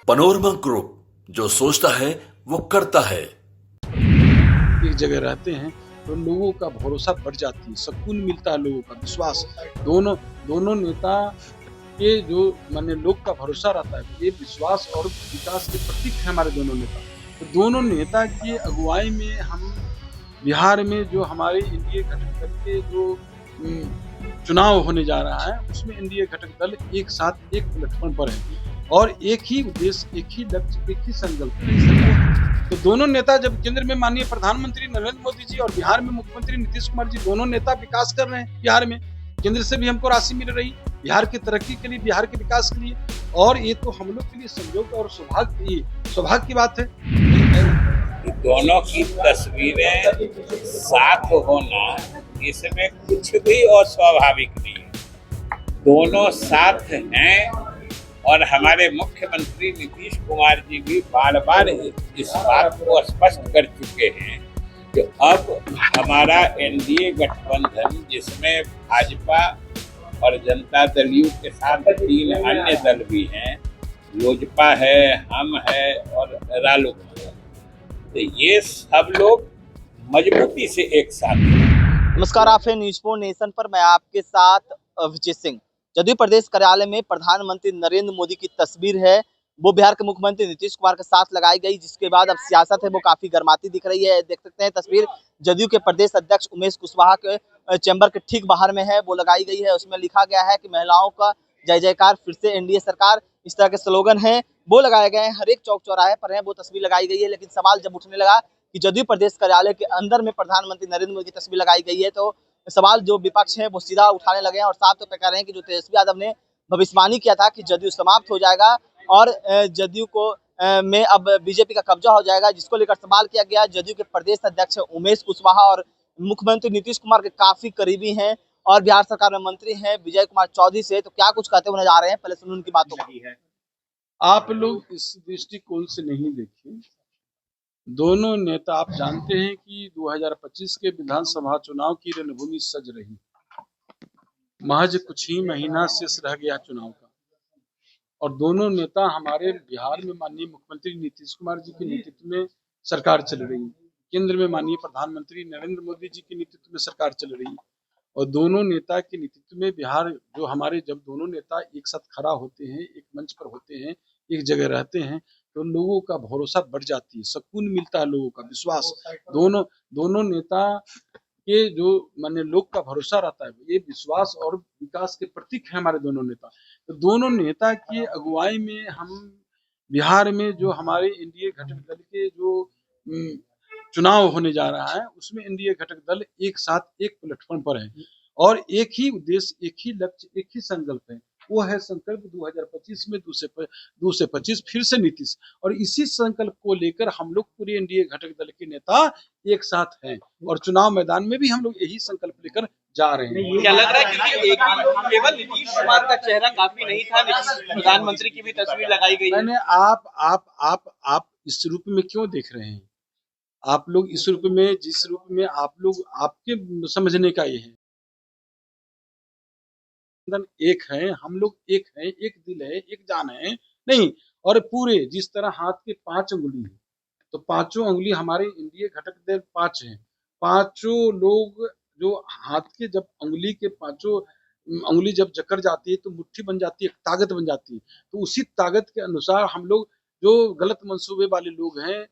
Panorama group, जो सोचता है वो करता है। एक जगह रहते हैं तो लोगों का भरोसा बढ़ जाती है, सुकून मिलता है, लोगों का विश्वास। दोनों दोनों नेता के जो माने लोग का भरोसा रहता है, ये विश्वास और विकास के प्रतीक है हमारे दोनों नेता। तो दोनों नेता की अगुवाई में हम बिहार में जो हमारे एनडीए घटक दल के जो चुनाव होने जा रहा है, उसमें एनडीए घटक दल एक साथ एक प्लेटफॉर्म पर है और एक ही उद्देश्य, एक ही लक्ष्य, एक ही संकल्प है। तो दोनों नेता जब केंद्र में माननीय प्रधानमंत्री नरेंद्र मोदी जी और बिहार में मुख्यमंत्री नीतीश कुमार जी, दोनों नेता विकास कर रहे हैं बिहार में। केंद्र से भी हमको राशि मिल रही बिहार की तरक्की के लिए, बिहार के विकास के लिए, और ये तो हम लोग के लिए संयोग और सौभाग्य की बात है। दोनों की तस्वीरें साथ होना, इसमें कुछ भी अस्वाभाविक नहीं है। दोनों साथ हैं और हमारे मुख्यमंत्री नीतीश कुमार जी भी बार बार इस बात को स्पष्ट कर चुके हैं कि अब हमारा एनडीए गठबंधन, जिसमें भाजपा और जनता दल यू के साथ 3 अन्य दल भी हैं, लोजपा है, हम है और रालोसपा है, तो ये सब लोग मजबूती से एक साथ हैं। नमस्कार, आप हैं न्यूज़ 4 नेशन पर। मैं आपके साथ विजय सिंह। जदयू प्रदेश कार्यालय में प्रधानमंत्री नरेंद्र मोदी की तस्वीर है, वो बिहार के मुख्यमंत्री नीतीश कुमार के साथ लगाई गई, जिसके बाद अब सियासत है वो काफी गर्माती दिख रही है। देख सकते हैं तस्वीर जदयू के प्रदेश अध्यक्ष उमेश कुशवाहा के चैम्बर के ठीक बाहर में है, वो लगाई गई है। उसमें लिखा गया है कि महिलाओं का जय जयकार, फिर से एनडीए सरकार, इस तरह के स्लोगन है वो लगाए गए हैं। हर एक चौक चौराहे पर है वो तस्वीर लगाई गई है। लेकिन सवाल जब उठने लगा कि जदयू प्रदेश कार्यालय के अंदर में प्रधानमंत्री नरेंद्र मोदी की तस्वीर लगाई गई है, तो सवाल जो विपक्ष है वो सीधा उठाने लगे हैं और साफ तौर पर कह रहे हैं कि जो तेजस्वी यादव ने भविष्यवाणी किया था कि जदयू समाप्त हो जाएगा और जदयू को में अब बीजेपी का कब्जा हो जाएगा, जिसको लेकर सवाल किया गया। जदयू के प्रदेश अध्यक्ष उमेश कुशवाहा और मुख्यमंत्री नीतीश कुमार के काफी करीबी हैं और बिहार सरकार में मंत्री हैं विजय कुमार चौधरी से, तो क्या कुछ कहते हुए नजर आ रहे हैं, पहले सुनिए उनकी बातों को। आप लोग इस दृष्टिकोण से नहीं देखिए, दोनों नेता, आप जानते हैं कि 2025 के विधानसभा चुनाव की रणभूमि सज रही, महज कुछ ही महीना शेष रह गया चुनाव का, और दोनों नेता हमारे बिहार में माननीय मुख्यमंत्री नीतीश कुमार जी के नेतृत्व में सरकार चल रही है, केंद्र में माननीय प्रधानमंत्री नरेंद्र मोदी जी के नेतृत्व में सरकार चल रही है, और दोनों नेता के नेतृत्व में बिहार जो हमारे, जब दोनों नेता एक साथ खड़ा होते हैं, एक मंच पर होते हैं, एक जगह रहते हैं, तो लोगों का भरोसा बढ़ जाती है, सुकून मिलता है, लोगों का विश्वास। दोनों नेता के जो माने लोग का भरोसा रहता है, ये विश्वास और विकास के प्रतीक है हमारे दोनों नेता। तो दोनों नेता की अगुवाई में हम बिहार में जो हमारे एनडीए घटक दल के जो चुनाव होने जा रहा है, उसमें एनडीए घटक दल एक साथ एक प्लेटफॉर्म पर है और एक ही उद्देश्य, एक ही लक्ष्य, एक ही संकल्प है। वो है संकल्प 2025 में 2 से 25 फिर से नीतीश, और इसी संकल्प को लेकर हम लोग पूरे एनडीए घटक दल के नेता एक साथ हैं और चुनाव मैदान में भी हम लोग यही संकल्प लेकर जा रहे हैं। क्या लग रहा है कि केवल नीतीश कुमार का चेहरा काफी नहीं था, प्रधानमंत्री की भी तस्वीर लगाई गई है। आप इस रूप में क्यों देख रहे हैं? आप लोग इस रूप में, जिस रूप में आप लोग, आपके समझने का ये है, एक है, हम लोग एक है, एक दिल है, एक जान है, नहीं। और पूरे जिस तरह हाथ के 5 अंगुली है, तो 5 अंगुली हमारे इंडिया घटक दल 5 हैं, 5 लोग जो हाथ के, जब अंगुली के 5 अंगुली जब जकड़ जाती है तो मुट्ठी बन जाती है, ताकत बन जाती है। तो उसी ताकत के अनुसार हम लोग, जो गलत मंसूबे वाले लोग हैं,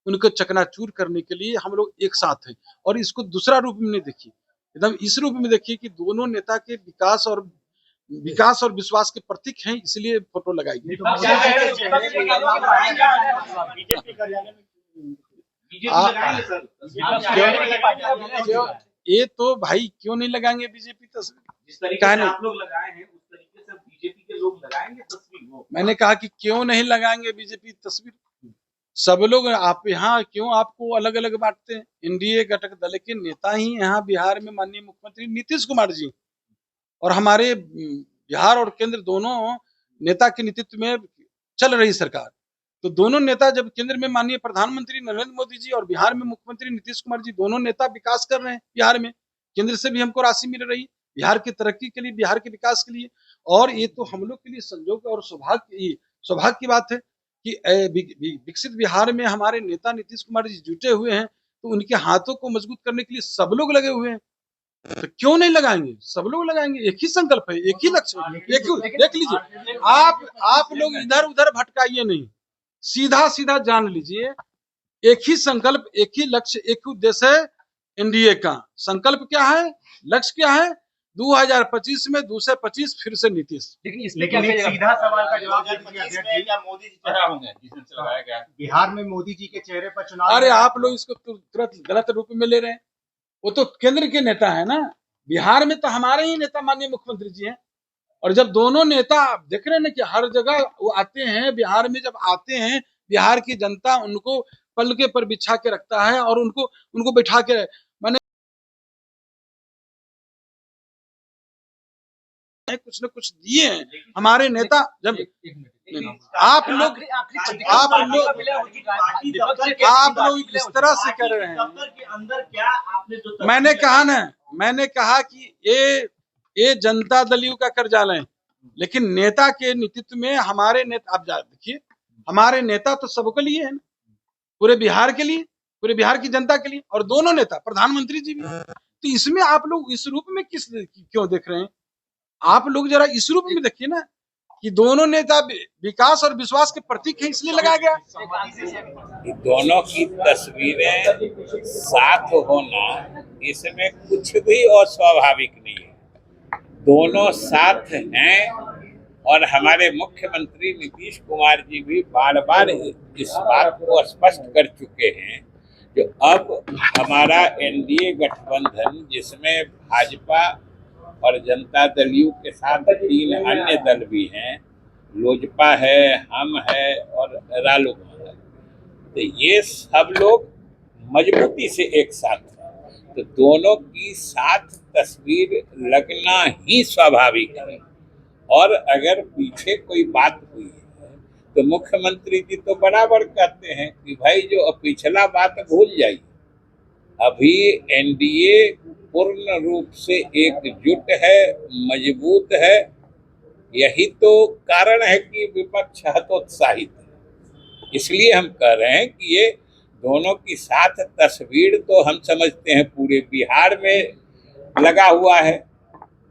उनको चकनाचूर करने के लिए हम लोग एक साथ हैं। और इसको दूसरा रूप में नहीं देखिए, एकदम इस रूप में देखिए कि दोनों नेता के विकास और विश्वास के प्रतीक हैं, इसलिए फोटो लगाई गई। ये तो भाई क्यों नहीं लगाएंगे बीजेपी तस्वीर? जिस तरीके से आप लोग लगाए हैं उस तरीके से बीजेपी के लोग लगाएंगे तस्वीर। मैंने कहा कि क्यों नहीं लगाएंगे बीजेपी तस्वीर? सब लोग, आप यहाँ क्यों आपको अलग अलग बांटते हैं? एनडीए घटक दल के नेता ही यहाँ बिहार में माननीय मुख्यमंत्री नीतीश कुमार जी और हमारे बिहार और केंद्र दोनों नेता के नेतृत्व में चल रही सरकार। तो दोनों नेता, जब केंद्र में माननीय प्रधानमंत्री नरेंद्र मोदी जी और बिहार में मुख्यमंत्री नीतीश कुमार जी, दोनों नेता विकास कर रहे हैं बिहार में, केंद्र से भी हमको राशि मिल रही बिहार की तरक्की के लिए, बिहार के विकास के लिए, और ये तो हम लोग के लिए संयोग और सौभाग्य की बात है कि विकसित बिहार में हमारे नेता नीतीश कुमार जी जुटे हुए हैं, तो उनके हाथों को मजबूत करने के लिए सब लोग लगे हुए हैं, तो क्यों नहीं लगाएंगे? सब लोग लगाएंगे। एक ही संकल्प है, एक ही लक्ष्य है, देख लीजिए आप लोग इधर उधर भटकाइए नहीं, सीधा सीधा जान लीजिए, एक ही संकल्प, एक ही लक्ष्य, एक ही उद्देश्य है एनडीए का। संकल्प क्या है, लक्ष्य क्या है? 2025 में 225 फिर से नीतीश। लेकिन एक सीधा सवाल का जवाब दे दीजिए अध्यक्ष जी, क्या मोदी जी चेहरा होंगे जिसमें से लगाया गया है? बिहार में मोदी जी के चेहरे पर चुनाव। अरे आप लोग इसको तुरंत गलत रूप में ले रहे हैं। वो तो केंद्र के नेता है ना, बिहार में तो हमारे ही नेता माननीय मुख्यमंत्री जी हैं। और जब दोनों नेता देख रहे हैं ना कि हर जगह वो आते हैं, बिहार में जब आते हैं, बिहार की जनता उनको पलके पर बिछा के रखता है और उनको बैठा के, मैंने कुछ न कुछ दिए हैं हमारे नेता। जब आप लोग इस तरह से कर रहे हैं, मैंने कहा कि ये जनता दलियों का कार्यालय है, लेकिन नेता के नेतृत्व में हमारे नेता, आप देखिए हमारे नेता तो सबके लिए है ना, पूरे बिहार के लिए, पूरे बिहार की जनता के लिए, और दोनों नेता प्रधानमंत्री जी भी। तो इसमें आप लोग इस रूप में क्यों देख रहे हैं? आप लोग जरा इस रूप में देखिए ना कि दोनों नेता विकास और विश्वास के प्रतीक है, इसलिए लगाया गया। दोनों की तस्वीरें साथ होना, इसमें कुछ भी अस्वाभाविक नहीं है। दोनों साथ हैं और हमारे मुख्यमंत्री नीतीश कुमार जी भी बार बार इस बात को स्पष्ट कर चुके हैं जो अब हमारा एनडीए गठबंधन, जिसमें भाजपा और जनता दल यू के साथ 3 अन्य दल भी हैं, लोजपा है, हम है और रालोसपा है, तो ये सब लोग मजबूती से एक साथ हैं। तो दोनों की साथ तस्वीर लगना ही स्वाभाविक है। और अगर पीछे कोई बात हुई है तो मुख्यमंत्री जी तो बराबर कहते हैं कि भाई जो पिछला बात भूल जाइए, अभी एनडीए पूर्ण रूप से एकजुट है, मजबूत है। यही तो कारण है कि विपक्ष हतोत्साहित है। इसलिए हम कह रहे हैं कि ये दोनों की साथ तस्वीर तो हम समझते हैं पूरे बिहार में लगा हुआ है,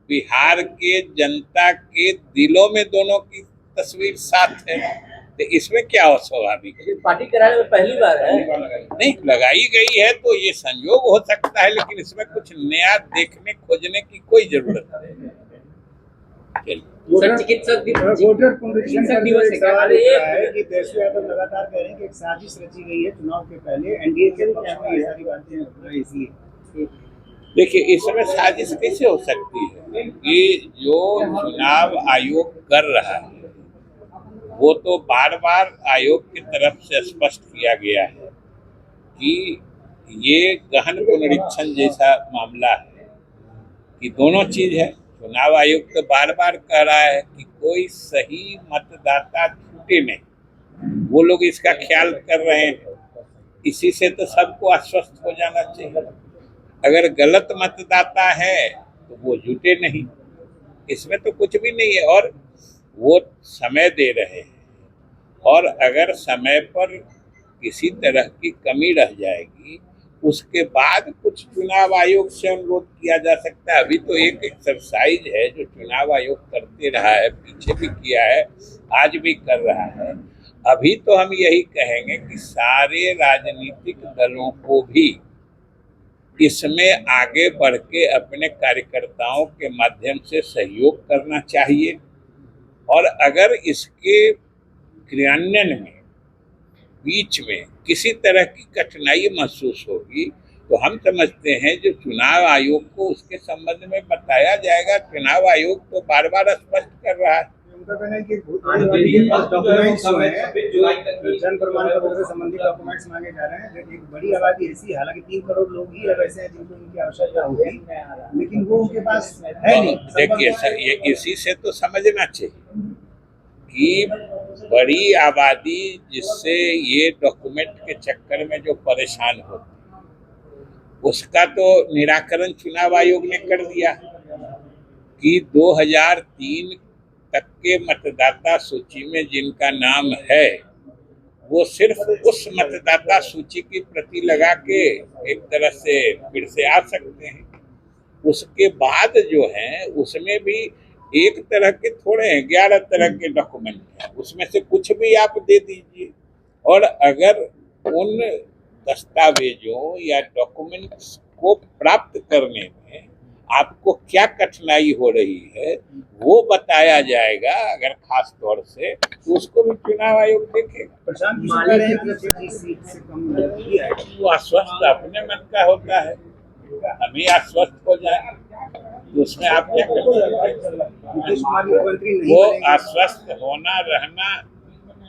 बिहार के जनता के दिलों में दोनों की तस्वीर साथ है, तो इसमें क्या अस्वाभाविक है? पार्टी कार्यालय में पहली बार है नहीं लगाई गई है तो ये संयोग हो सकता है, लेकिन इसमें कुछ नया देखने खोजने की कोई जरूरत नहीं। सर, चिकित्सक दिवस है कि तेजस्वी यादव लगातार कह रहे हैं कि एक साजिश रची गई है चुनाव के पहले एनडीए के, ये सारी बातें इसलिए। देखिए, इसमें साजिश कैसे हो सकती है कि जो चुनाव आयोग कर रहा है वो तो बार बार आयोग की तरफ से स्पष्ट किया गया है कि ये गहन पुनरीक्षण जैसा मामला है कि दोनों चीज है। चुनाव आयोग तो बार बार कह रहा है कि कोई सही मतदाता छूटे नहीं, वो लोग इसका ख्याल कर रहे हैं। इसी से तो सबको आश्वस्त हो जाना चाहिए। अगर गलत मतदाता है तो वो जुटे नहीं, इसमें तो कुछ भी नहीं है। और वो समय दे रहे हैं, और अगर समय पर किसी तरह की कमी रह जाएगी उसके बाद कुछ चुनाव आयोग से अनुरोध किया जा सकता है। अभी तो एक एक्सरसाइज है जो चुनाव आयोग करते रहा है, पीछे भी किया है, आज भी कर रहा है। अभी तो हम यही कहेंगे कि सारे राजनीतिक दलों को भी इसमें आगे बढ़ के अपने कार्यकर्ताओं के माध्यम से सहयोग करना चाहिए। और अगर इसके क्रियान्वयन में बीच में किसी तरह की कठिनाई महसूस होगी तो हम समझते हैं जो चुनाव आयोग को उसके संबंध में बताया जाएगा। चुनाव आयोग तो बार बार स्पष्ट कर रहा है। उनका कहना है कि डॉक्यूमेंट्स जो है, जन प्रमाण पत्र से संबंधित डॉक्यूमेंट्स मांगे जा रहे हैं। एक बड़ी आबादी ऐसी, हालांकि 3 करोड़ लोग ही अब ऐसे हैं जिनको इनकी आवश्यकता होगी, लेकिन वो उनके पास है नहीं। देखिए सर, ये इसी से तो समझना चाहिए कि बड़ी आबादी जिससे ये डॉक्यूमेंट के चक्कर में जो परेशान होती उसका तो निराकरण चुनाव आयोग ने कर दिया कि 2003 तक के मतदाता सूची में जिनका नाम है वो सिर्फ उस मतदाता सूची की प्रति लगा के एक तरह से फिर से आ सकते हैं। उसके बाद जो है उसमें भी एक तरह के थोड़े हैं, 11 तरह के डॉक्यूमेंट हैं, उसमें से कुछ भी आप दे दीजिए। और अगर उन दस्तावेजों या डॉक्यूमेंट्स को प्राप्त करने में आपको क्या कठिनाई हो रही है वो बताया जाएगा, अगर खास तौर से, तो उसको भी चुनाव आयोग देखेगा। प्रशांत किशोर कह रहे हैं कि 25 सीट से कम किया है। वो आश्वस्त अपने मन का होता है, हम ही आश्वस्त हो जाए तो उसमें आप क्या कर सकते हैं? नीतीश कुमार मुख्यमंत्री नहीं वो बनेंगे। आश्वस्त होना रहना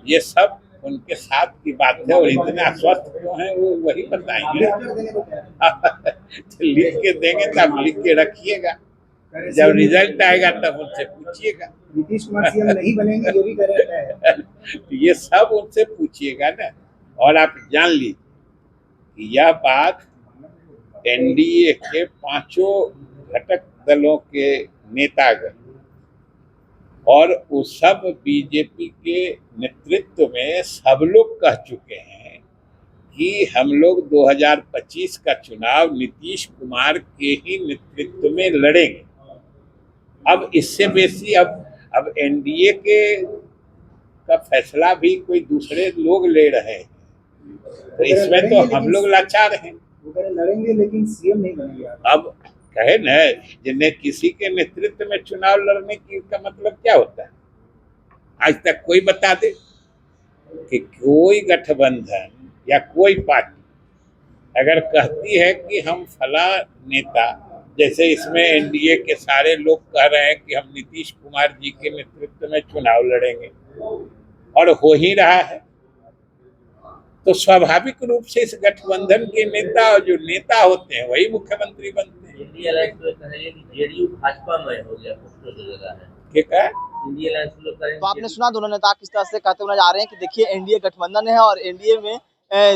ये सब उनके साथ की बात है, और इतने आश्वस्त क्यों हैं वो वही बताएंगे। तो लिख के देंगे तो आप लिख के रखिएगा, जब रिजल्ट आएगा तब उनसे पूछिएगा। नीतीश कुमार सीएम नहीं बनेंगे ये भी कह रहे हैं। तो ये सब उनसे पूछिएगा ना। और आप जान लीजिए कि यह बात एनडीए के 5 घटक दलों के नेतागण और उस सब बीजेपी के नेतृत्व में सब लोग कह चुके हैं कि हम लोग 2025 का चुनाव नीतीश कुमार के ही नेतृत्व में लड़ेंगे। अब इससे बेसी अब एनडीए के का फैसला भी कोई दूसरे लोग ले रहे हैं, तो इसमें तो हम लोग लाचार हैं। वो कह रहे लड़ेंगे लेकिन सीएम नहीं बनेंगे। अब कहे न, जिन्हें किसी के नेतृत्व में चुनाव लड़ने की का मतलब क्या होता है? आज तक कोई बता दे कि कोई गठबंधन या कोई पार्टी अगर कहती है कि हम फला नेता, जैसे इसमें एनडीए के सारे लोग कह रहे हैं कि हम नीतीश कुमार जी के नेतृत्व में चुनाव लड़ेंगे, और हो ही रहा है, तो स्वाभाविक रूप से इस गठबंधन के नेता और जो नेता होते हैं वही मुख्यमंत्री बनते हैं। इंडिया अलायंस लोग कहेंगे कि जेडीयू भाजपा में हो गया, कुछ तो जगह है। ठीक है, इंडिया अलायंस लोग कहेंगे। तो आपने सुना दोनों नेता किस तरह से कहते हुए नजर आ रहे हैं कि देखिए एनडीए गठबंधन है और एनडीए में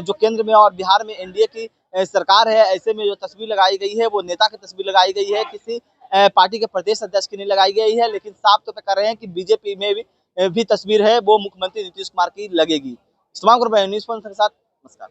जो केंद्र में और बिहार में एनडीए की सरकार है, ऐसे में जो तस्वीर लगाई गई है वो नेता की तस्वीर लगाई गई है, किसी पार्टी के प्रदेश अध्यक्ष की नहीं लगाई गई है। लेकिन साफ तौर पर कर रहे हैं कि बीजेपी में भी तस्वीर है वो मुख्यमंत्री नीतीश कुमार की लगेगी। इस्तेमाल न्यूज़ के साथ नमस्कार।